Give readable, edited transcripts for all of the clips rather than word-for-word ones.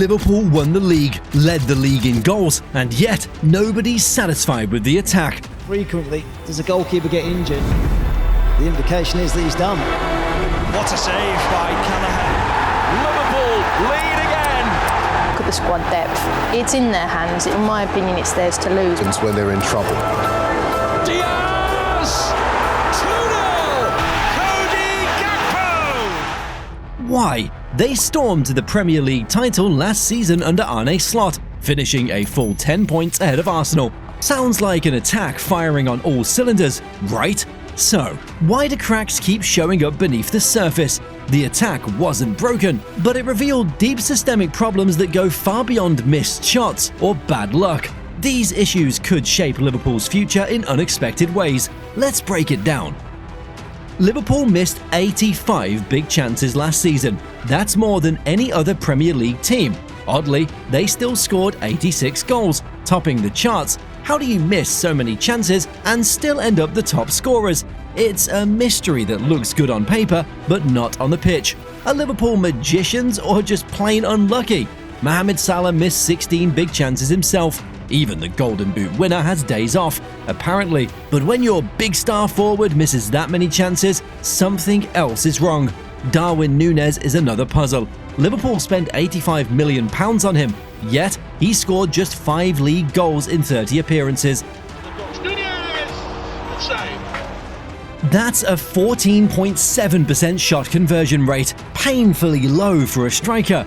Liverpool won the league, led the league in goals, and yet nobody's satisfied with the attack. Frequently, does a goalkeeper get injured? The indication is that he's done. What a save by Callahan. Liverpool lead again. Look at the squad depth. It's in their hands. In my opinion, it's theirs to lose. It's when they're in trouble. Díaz! 2-0! Cody Gakpo! Why? They stormed to the Premier League title last season under Arne Slot, finishing a full 10 points ahead of Arsenal. Sounds like an attack firing on all cylinders, right? So, why do cracks keep showing up beneath the surface? The attack wasn't broken, but it revealed deep systemic problems that go far beyond missed shots or bad luck. These issues could shape Liverpool's future in unexpected ways. Let's break it down. Liverpool missed 85 big chances last season. That's more than any other Premier League team. Oddly, they still scored 86 goals, topping the charts. How do you miss so many chances and still end up the top scorers? It's a mystery that looks good on paper, but not on the pitch. Are Liverpool magicians or just plain unlucky? Mohamed Salah missed 16 big chances himself. Even the Golden Boot winner has days off, apparently. But when your big star forward misses that many chances, something else is wrong. Darwin Núñez is another puzzle. Liverpool spent £85 million on him, yet he scored just 5 league goals in 30 appearances. That's a 14.7% shot conversion rate, painfully low for a striker.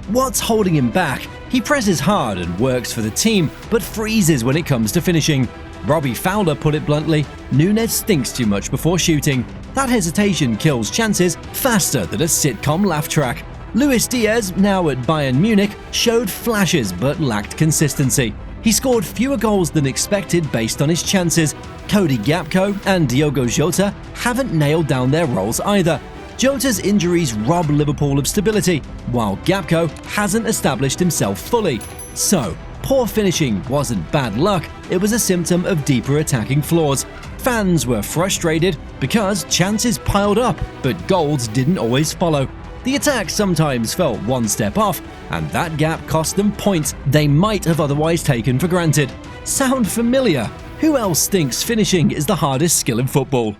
What's holding him back? He presses hard and works for the team, but freezes when it comes to finishing. Robbie Fowler put it bluntly, Núñez thinks too much before shooting. That hesitation kills chances faster than a sitcom laugh track. Luis Díaz, now at Bayern Munich, showed flashes but lacked consistency. He scored fewer goals than expected based on his chances. Cody Gakpo and Diogo Jota haven't nailed down their roles either. Jota's injuries rob Liverpool of stability, while Gakpo hasn't established himself fully. So, poor finishing wasn't bad luck, it was a symptom of deeper attacking flaws. Fans were frustrated because chances piled up, but goals didn't always follow. The attack sometimes felt one step off, and that gap cost them points they might have otherwise taken for granted. Sound familiar? Who else thinks finishing is the hardest skill in football?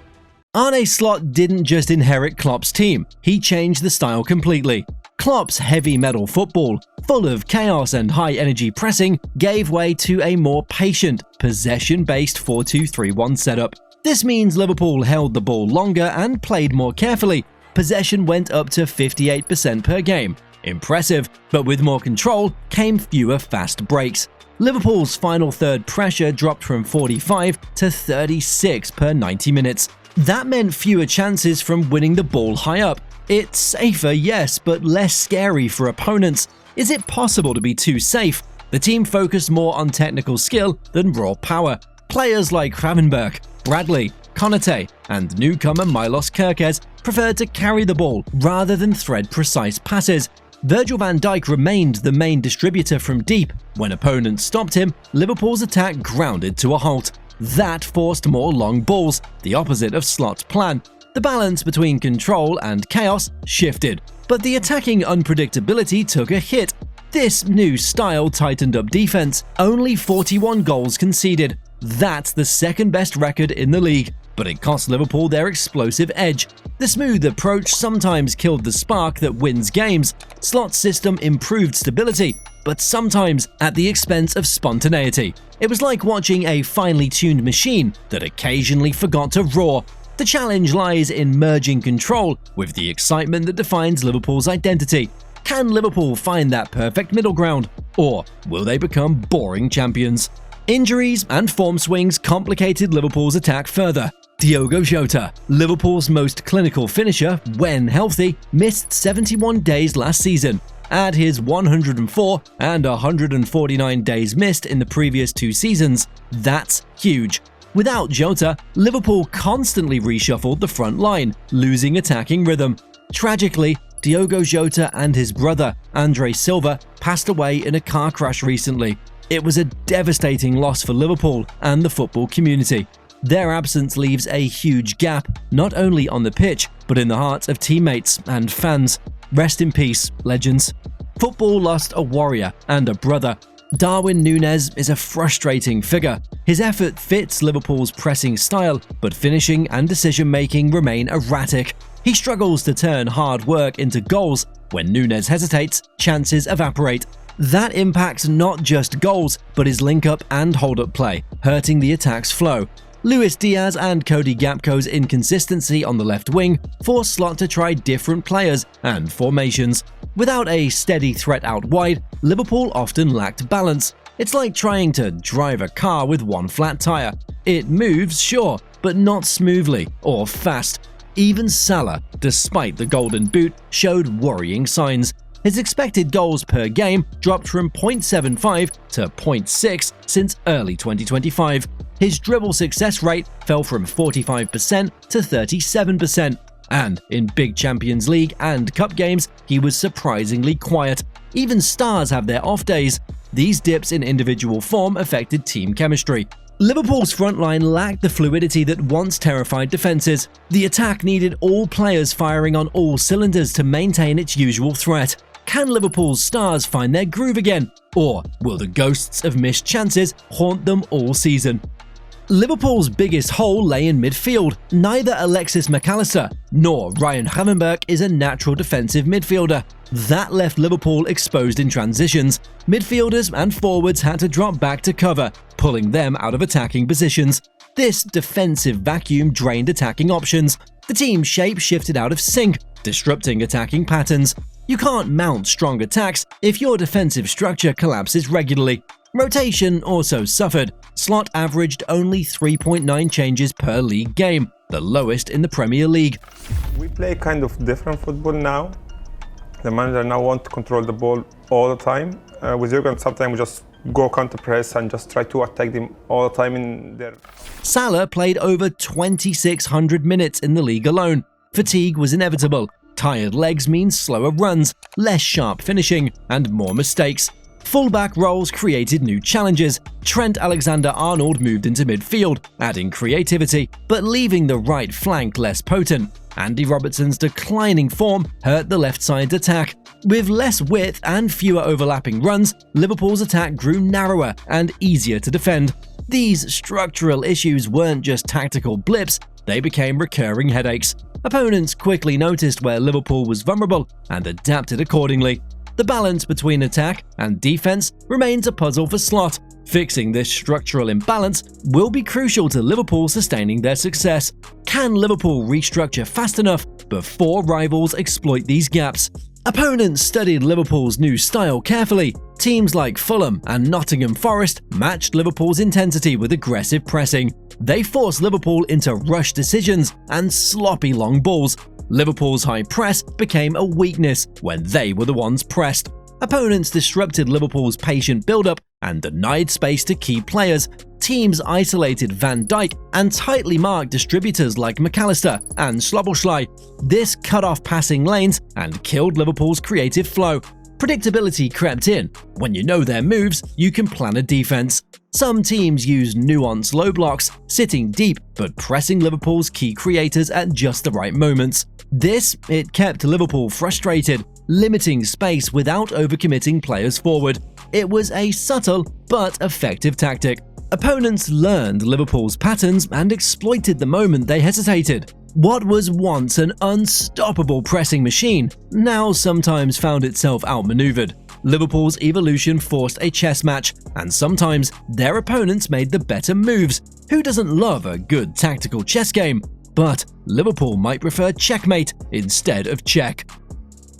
Arne Slot didn't just inherit Klopp's team, he changed the style completely. Klopp's heavy metal football, full of chaos and high-energy pressing, gave way to a more patient, possession-based 4-2-3-1 setup. This means Liverpool held the ball longer and played more carefully. Possession went up to 58% per game. Impressive, but with more control came fewer fast breaks. Liverpool's final third pressure dropped from 45 to 36 per 90 minutes. That meant fewer chances from winning the ball high up. It's safer, yes, but less scary for opponents. Is it possible to be too safe? The team focused more on technical skill than raw power. Players like Gravenberch, Bradley, Konate, and newcomer Milos Kerkez preferred to carry the ball rather than thread precise passes. Virgil van Dijk remained the main distributor from deep. When opponents stopped him, Liverpool's attack grounded to a halt. That forced more long balls, the opposite of Slot's plan. The balance between control and chaos shifted, but the attacking unpredictability took a hit. This new style tightened up defense, only 41 goals conceded. That's the second best record in the league, but it cost Liverpool their explosive edge. The smooth approach sometimes killed the spark that wins games. Slot's system improved stability, but sometimes at the expense of spontaneity. It was like watching a finely tuned machine that occasionally forgot to roar. The challenge lies in merging control with the excitement that defines Liverpool's identity. Can Liverpool find that perfect middle ground, or will they become boring champions? Injuries and form swings complicated Liverpool's attack further. Diogo Jota, Liverpool's most clinical finisher when healthy, missed 71 days last season. Add his 104 and 149 days missed in the previous 2 seasons. That's huge. Without Jota, Liverpool constantly reshuffled the front line, losing attacking rhythm. Tragically, Diogo Jota and his brother, Andre Silva, passed away in a car crash recently. It was a devastating loss for Liverpool and the football community. Their absence leaves a huge gap, not only on the pitch, but in the hearts of teammates and fans. Rest in peace, legends. Football lost a warrior and a brother. Darwin Núñez is a frustrating figure. His effort fits Liverpool's pressing style, but finishing and decision-making remain erratic. He struggles to turn hard work into goals. When Núñez hesitates, chances evaporate. That impacts not just goals, but his link-up and hold-up play, hurting the attack's flow. Luis Díaz and Cody Gakpo's inconsistency on the left wing forced Slot to try different players and formations. Without a steady threat out wide, Liverpool often lacked balance. It's like trying to drive a car with one flat tire. It moves, sure, but not smoothly or fast. Even Salah, despite the golden boot, showed worrying signs. His expected goals per game dropped from 0.75 to 0.6 since early 2025. His dribble success rate fell from 45% to 37%. And in big Champions League and Cup games, he was surprisingly quiet. Even stars have their off days. These dips in individual form affected team chemistry. Liverpool's frontline lacked the fluidity that once terrified defenses. The attack needed all players firing on all cylinders to maintain its usual threat. Can Liverpool's stars find their groove again? Or will the ghosts of missed chances haunt them all season? Liverpool's biggest hole lay in midfield. Neither Alexis Mac Allister nor Ryan Gravenberch is a natural defensive midfielder. That left Liverpool exposed in transitions. Midfielders and forwards had to drop back to cover, pulling them out of attacking positions. This defensive vacuum drained attacking options. The team's shape shifted out of sync, disrupting attacking patterns. You can't mount strong attacks if your defensive structure collapses regularly. Rotation also suffered. Slot averaged only 3.9 changes per league game, the lowest in the Premier League. We play kind of different football now. The manager now wants to control the ball all the time. With Jurgen, sometimes we just go counter-press and just try to attack them all the time in there. Salah played over 2,600 minutes in the league alone. Fatigue was inevitable. Tired legs means slower runs, less sharp finishing, and more mistakes. Fullback roles created new challenges. Trent Alexander-Arnold moved into midfield, adding creativity, but leaving the right flank less potent. Andy Robertson's declining form hurt the left side's attack. With less width and fewer overlapping runs, Liverpool's attack grew narrower and easier to defend. These structural issues weren't just tactical blips, they became recurring headaches. Opponents quickly noticed where Liverpool was vulnerable and adapted accordingly. The balance between attack and defense remains a puzzle for Slot. Fixing this structural imbalance will be crucial to Liverpool sustaining their success. Can Liverpool restructure fast enough before rivals exploit these gaps? Opponents studied Liverpool's new style carefully. Teams like Fulham and Nottingham Forest matched Liverpool's intensity with aggressive pressing. They forced Liverpool into rush decisions and sloppy long balls. Liverpool's high press became a weakness when they were the ones pressed. Opponents disrupted Liverpool's patient build-up and denied space to key players. Teams isolated Van Dijk and tightly marked distributors like Mac Allister and Szoboszlai. This cut off passing lanes and killed Liverpool's creative flow. Predictability crept in. When you know their moves, you can plan a defense. Some teams use nuanced low blocks, sitting deep but pressing Liverpool's key creators at just the right moments. It kept Liverpool frustrated, limiting space without overcommitting players forward. It was a subtle but effective tactic. Opponents learned Liverpool's patterns and exploited the moment they hesitated. What was once an unstoppable pressing machine now sometimes found itself outmaneuvered. Liverpool's evolution forced a chess match, and sometimes their opponents made the better moves. Who doesn't love a good tactical chess game? But Liverpool might prefer checkmate instead of check.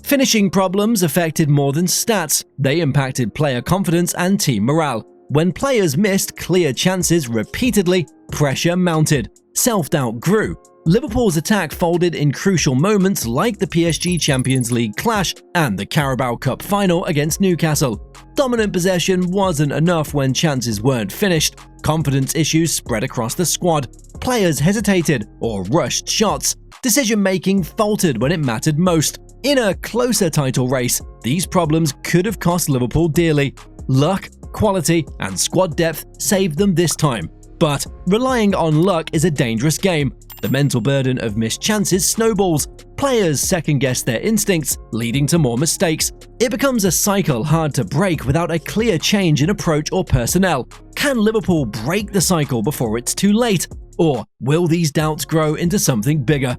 Finishing problems affected more than stats. They impacted player confidence and team morale. When players missed clear chances repeatedly, pressure mounted. Self-doubt grew. Liverpool's attack folded in crucial moments like the PSG Champions League clash and the Carabao Cup final against Newcastle. Dominant possession wasn't enough when chances weren't finished. Confidence issues spread across the squad. Players hesitated or rushed shots. Decision-making faltered when it mattered most. In a closer title race, these problems could have cost Liverpool dearly. Luck, quality, and squad depth saved them this time. But relying on luck is a dangerous game. The mental burden of missed chances snowballs. Players second-guess their instincts, leading to more mistakes. It becomes a cycle hard to break without a clear change in approach or personnel. Can Liverpool break the cycle before it's too late? Or will these doubts grow into something bigger?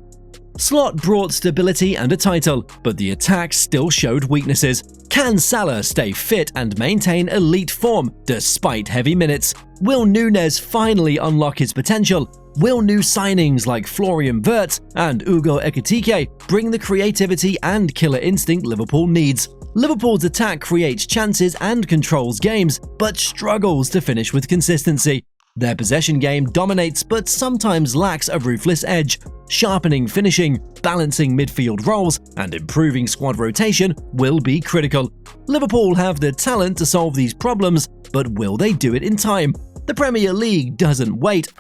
Slot brought stability and a title, but the attack still showed weaknesses. Can Salah stay fit and maintain elite form despite heavy minutes? Will Núñez finally unlock his potential? Will new signings like Florian Wirtz and Hugo Ekitike bring the creativity and killer instinct Liverpool needs? Liverpool's attack creates chances and controls games, but struggles to finish with consistency. Their possession game dominates but sometimes lacks a ruthless edge. Sharpening finishing, balancing midfield roles, and improving squad rotation will be critical. Liverpool have the talent to solve these problems, but will they do it in time? The Premier League doesn't wait.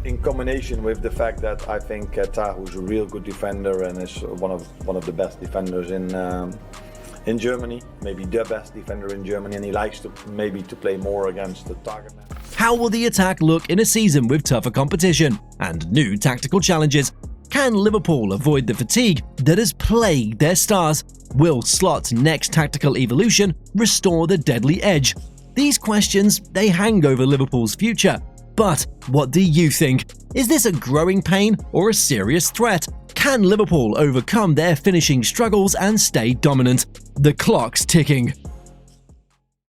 In combination with the fact that I think Tahu's a real good defender and is one of the best defenders in Germany, maybe the best defender in Germany, and he likes to play more against the target man. How will the attack look in a season with tougher competition and new tactical challenges? Can Liverpool avoid the fatigue that has plagued their stars? Will Slot's next tactical evolution restore the deadly edge? These questions, they hang over Liverpool's future. But what do you think? Is this a growing pain or a serious threat? Can Liverpool overcome their finishing struggles and stay dominant? The clock's ticking.